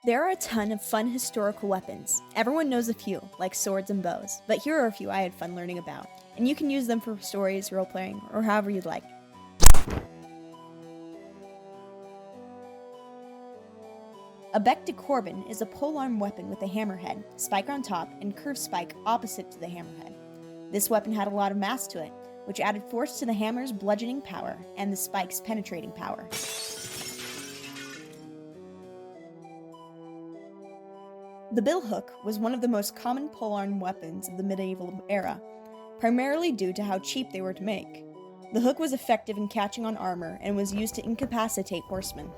There are a ton of fun historical weapons. Everyone knows a few, like swords and bows, but here are a few I had fun learning about, and you can use them for stories, role-playing, or however you'd like. A bec de corbin is a polearm weapon with a hammerhead, spike on top, and curved spike opposite to the hammerhead. This weapon had a lot of mass to it, which added force to the hammer's bludgeoning power and the spike's penetrating power. The billhook was one of the most common polearm weapons of the medieval era, primarily due to how cheap they were to make. The hook was effective in catching on armor and was used to incapacitate horsemen.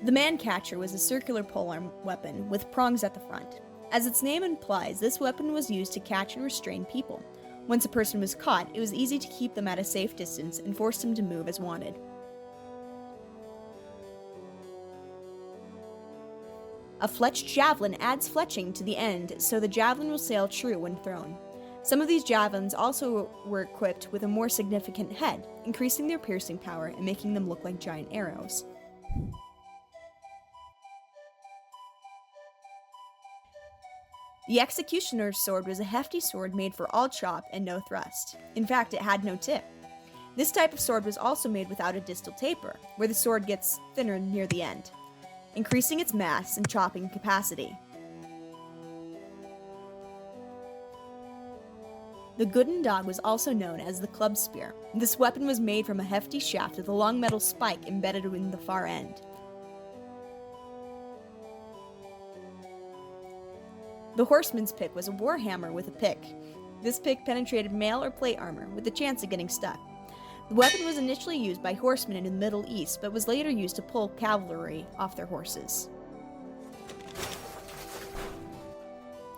The man-catcher was a circular polearm weapon with prongs at the front. As its name implies, this weapon was used to catch and restrain people. Once a person was caught, it was easy to keep them at a safe distance and force them to move as wanted. A fletched javelin adds fletching to the end, so the javelin will sail true when thrown. Some of these javelins also were equipped with a more significant head, increasing their piercing power and making them look like giant arrows. The executioner's sword was a hefty sword made for all chop and no thrust. In fact, it had no tip. This type of sword was also made without a distal taper, where the sword gets thinner near the end, increasing its mass and chopping capacity. The Guten Dog was also known as the club spear. This weapon was made from a hefty shaft with a long metal spike embedded in the far end. The horseman's pick was a warhammer with a pick. This pick penetrated mail or plate armor, with the chance of getting stuck. The weapon was initially used by horsemen in the Middle East, but was later used to pull cavalry off their horses.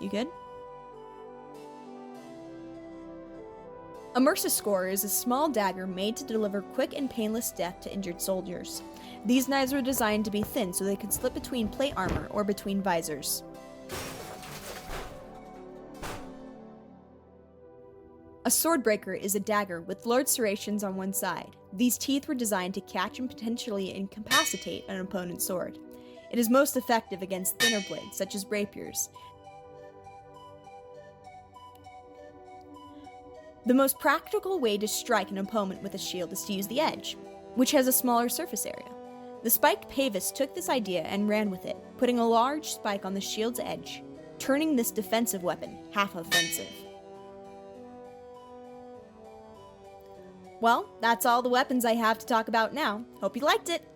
You good? A merciscore is a small dagger made to deliver quick and painless death to injured soldiers. These knives were designed to be thin so they could slip between plate armor or between visors. A swordbreaker is a dagger with large serrations on one side. These teeth were designed to catch and potentially incapacitate an opponent's sword. It is most effective against thinner blades, such as rapiers. The most practical way to strike an opponent with a shield is to use the edge, which has a smaller surface area. The spiked Pavis took this idea and ran with it, putting a large spike on the shield's edge, turning this defensive weapon half offensive. Well, that's all the weapons I have to talk about now. Hope you liked it!